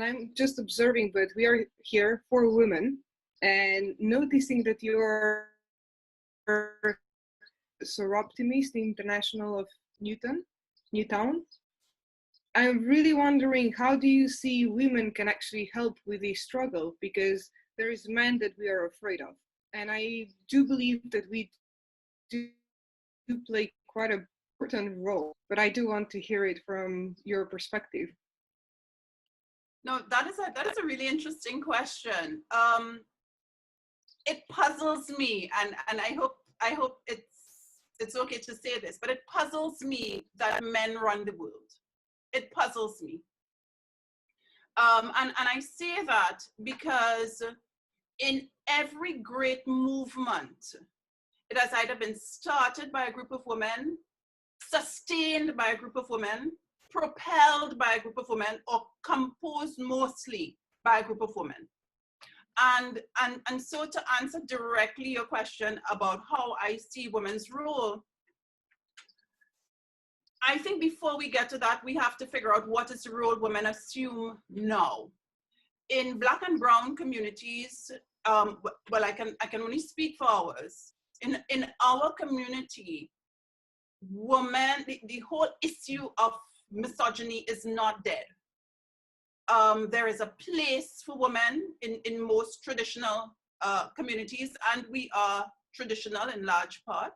and I'm just observing, but we are here for women, and noticing that you're Optimist International of Newtown. I'm really wondering, how do you see women can actually help with this struggle? Because there is men that we are afraid of. And I do believe that we do play quite an important role, but I do want to hear it from your perspective. No, that is a really interesting question. It puzzles me, and I hope it's okay to say this, but it puzzles me that men run the world. It puzzles me. And I say that because in every great movement, it has either been started by a group of women, sustained by a group of women, propelled by a group of women, or composed mostly by a group of women. And so to answer directly your question about how I see women's role, I think before we get to that, we have to figure out what is the role women assume now. In Black and brown communities, well, I can only speak for ours. In our community, women, the whole issue of misogyny is not dead. There is a place for women in most traditional communities, and we are traditional in large part.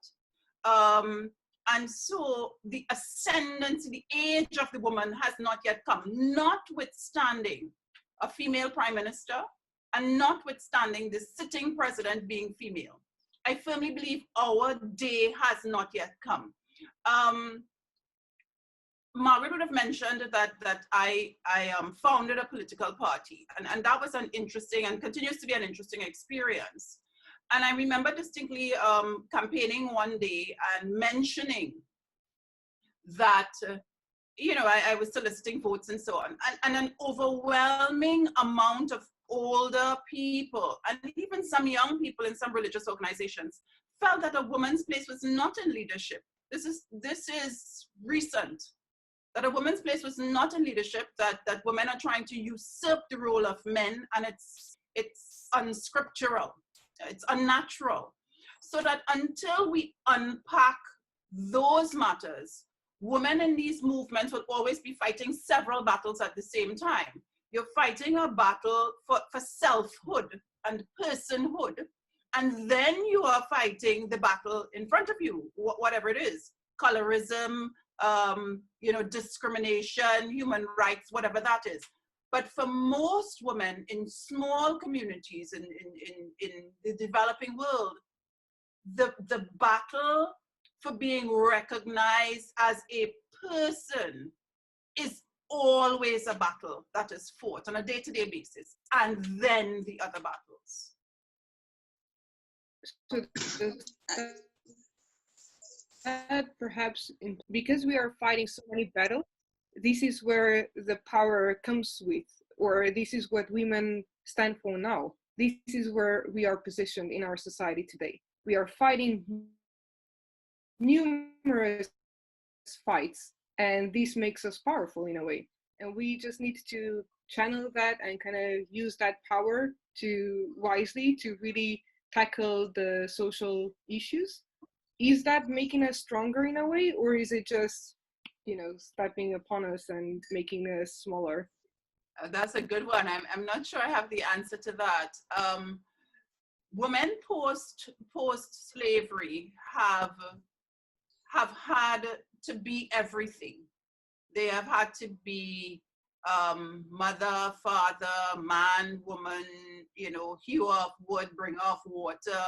And so the ascendancy, the age of the woman has not yet come, notwithstanding a female prime minister and notwithstanding the sitting president being female. I firmly believe our day has not yet come. Margaret would have mentioned that I founded a political party, and that was an interesting and continues to be an interesting experience. And I remember distinctly campaigning one day and mentioning that, you know, I was soliciting votes and so on. And an overwhelming amount of older people, and even some young people in some religious organizations, felt that a woman's place was not in leadership. This is recent. That a woman's place was not in leadership, that women are trying to usurp the role of men, and it's unscriptural. It's unnatural. So that until we unpack those matters, women in these movements will always be fighting several battles at the same time. You're fighting a battle for selfhood and personhood, and then you are fighting the battle in front of you, whatever it is, colorism, you know, discrimination, human rights, whatever that is. But for most women in small communities in the developing world, the battle for being recognized as a person is always a battle that is fought on a day-to-day basis, and then the other battles. So perhaps because we are fighting so many battles, this is where the power comes with, or this is what women stand for now. This is where we are positioned in our society today. We are fighting numerous fights, and this makes us powerful in a way. And we just need to channel that and kind of use that power to wisely to really tackle the social issues. Is that making us stronger in a way, or is it just, you know, stepping upon us and making us smaller? That's a good one. I'm not sure I have the answer to that. Women post slavery have had to be everything. They have had to be mother, father, man, woman, you know, hew up wood, bring off water,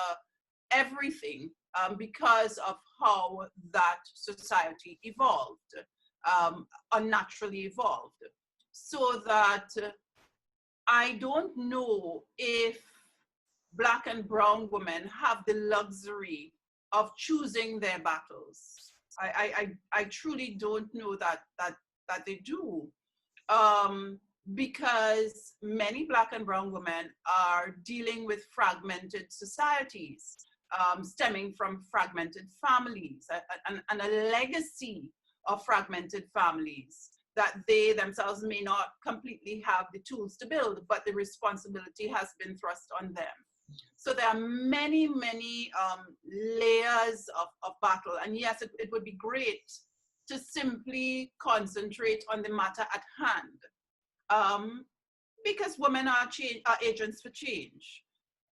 everything, because of how that society evolved, unnaturally evolved. So that I don't know if Black and brown women have the luxury of choosing their battles. I truly don't know that they do, because many Black and brown women are dealing with fragmented societies, stemming from fragmented families and a legacy of fragmented families that they themselves may not completely have the tools to build, but the responsibility has been thrust on them. So there are many, many layers of battle. And yes, it would be great to simply concentrate on the matter at hand, because women are agents for change.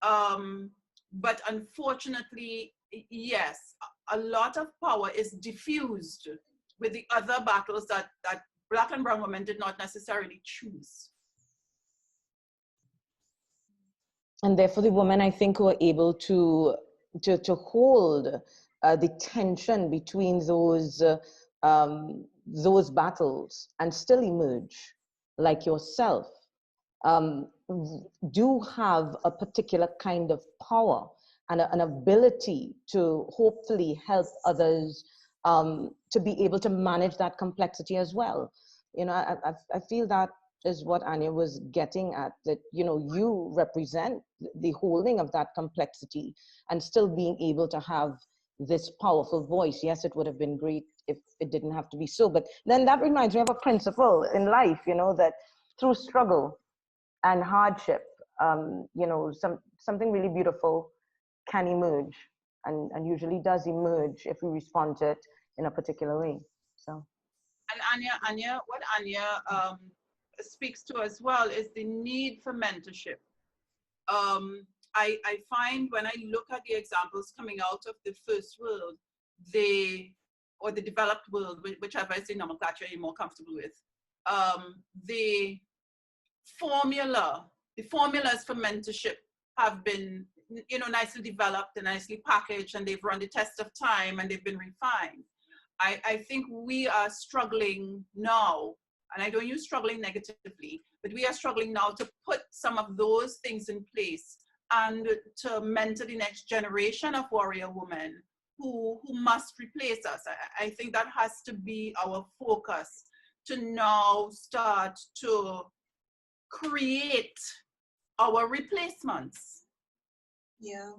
But unfortunately, yes, a lot of power is diffused with the other battles that Black and brown women did not necessarily choose. And therefore the women, I think, were able to hold the tension between those battles and still emerge, like yourself, do have a particular kind of power and an ability to hopefully help others to be able to manage that complexity as well. You know, I feel that is what Anja was getting at, that, you know, you represent the holding of that complexity and still being able to have this powerful voice. Yes, it would have been great if it didn't have to be so, but then that reminds me of a principle in life, you know, that through struggle and hardship, you know, something really beautiful can emerge, and usually does emerge if we respond to it in a particular way. So. And Anja, what Anja speaks to as well is the need for mentorship. I find when I look at the examples coming out of the first world, or the developed world, whichever is the nomenclature you're more comfortable with, the formulas for mentorship have been, you know, nicely developed and nicely packaged, and they've run the test of time and they've been refined. I think we are struggling now, and I don't use struggling negatively, but we are struggling now to put some of those things in place and to mentor the next generation of warrior women who must replace us. I think that has to be our focus, to now start to create our replacements. Yeah.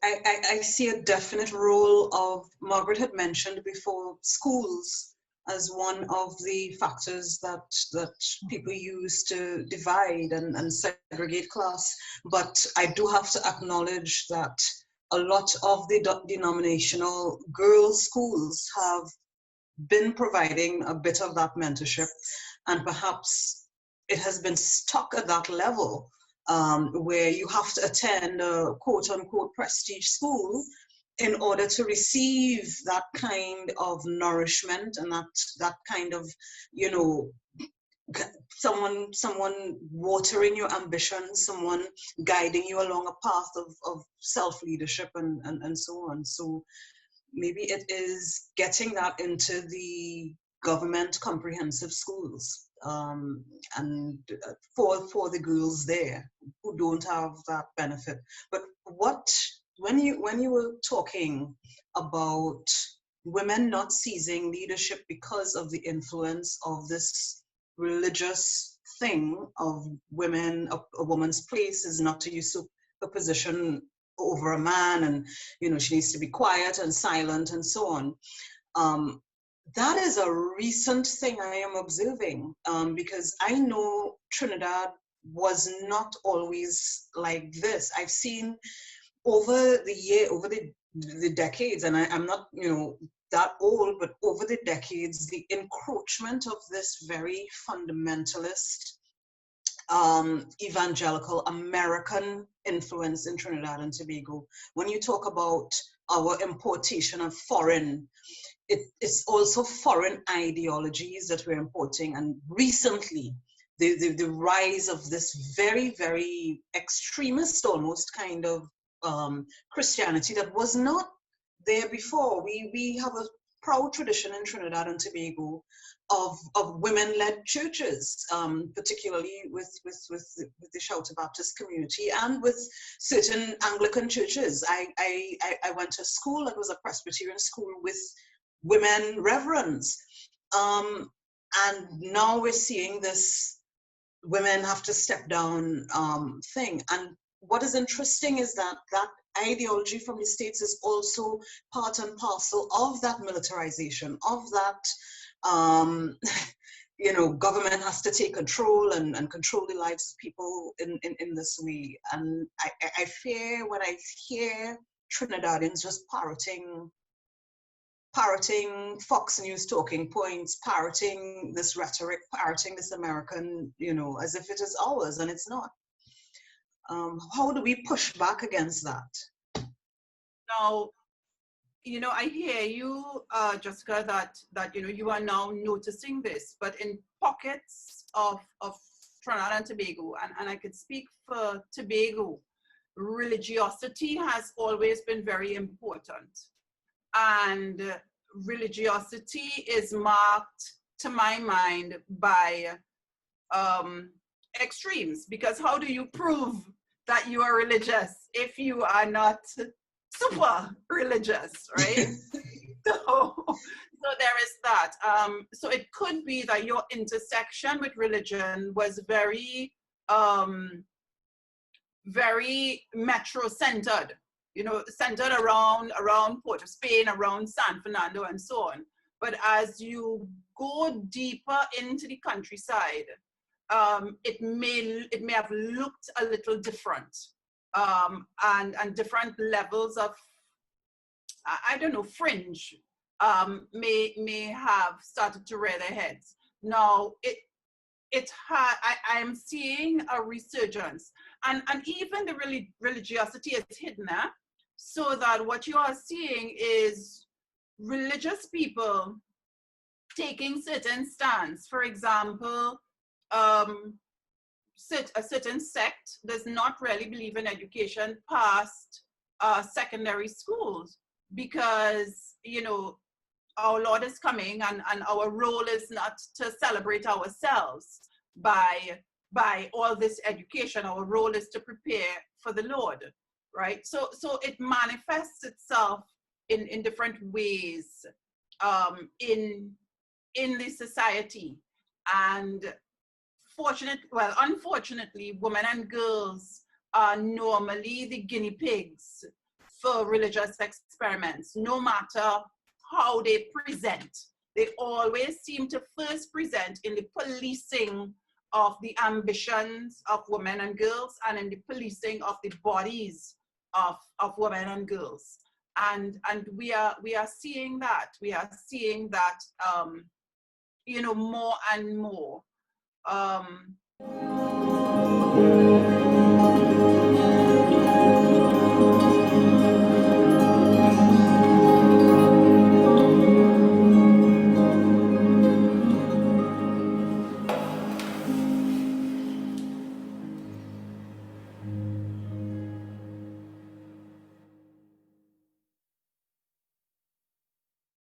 I see a definite role of, Margaret had mentioned before, schools as one of the factors that people use to divide and segregate class. But I do have to acknowledge that a lot of the denominational girls' schools have been providing a bit of that mentorship, and perhaps it has been stuck at that level. Where you have to attend a quote-unquote prestige school in order to receive that kind of nourishment and that kind of, you know, someone watering your ambitions, someone guiding you along a path of self-leadership and so on. So maybe it is getting that into the government comprehensive schools. And for the girls there who don't have that benefit. But when you were talking about women not seizing leadership because of the influence of this religious thing of women, a woman's place is not to usurp a position over a man, and you know she needs to be quiet and silent and so on. That is a recent thing I am observing, because I know Trinidad was not always like this. I've seen over the decades, and I'm not, you know, that old, but over the decades, the encroachment of this very fundamentalist, evangelical American influence in Trinidad and Tobago. When you talk about our importation of foreign, it's also foreign ideologies that we're importing, and recently the rise of this very, very extremist almost kind of Christianity that was not there before. We have a proud tradition in Trinidad and Tobago of women-led churches, particularly with the Shouter Baptist community and with certain Anglican churches. I went to school that was a Presbyterian school with women reverends, and now we're seeing this women have to step down thing. And what is interesting is that ideology from the States is also part and parcel of that militarization, of that You know, government has to take control and control the lives of people in this way. And I fear when I hear Trinidadians just parroting Fox News talking points, parroting this rhetoric, parroting this American, you know, as if it is ours, and it's not. How do we push back against that? Now, you know, I hear you, Jessica, that you know, you are now noticing this, but in pockets of Trinidad and Tobago, and I could speak for Tobago, religiosity has always been very important. And religiosity is marked, to my mind, by extremes, because how do you prove that you are religious if you are not super religious, right? so there is that. So it could be that your intersection with religion was very very metro-centered, you know, centered around Port of Spain, around San Fernando, and so on. But as you go deeper into the countryside, it may have looked a little different, and different levels of, I don't know, fringe may have started to rear their heads. Now, I am seeing a resurgence, and even the religiosity is hidden, so that what you are seeing is religious people taking certain stance. For example, a certain sect does not really believe in education past secondary schools, because, you know, our Lord is coming, and our role is not to celebrate ourselves by all this education. Our role is to prepare for the Lord, right? So it manifests itself in different ways in the society. And unfortunately, women and girls are normally the guinea pigs for religious experiments, no matter how they present. They always seem to first present in the policing of the ambitions of women and girls, and in the policing of the bodies of women and girls. And we are seeing that. We are seeing that, you know, more and more.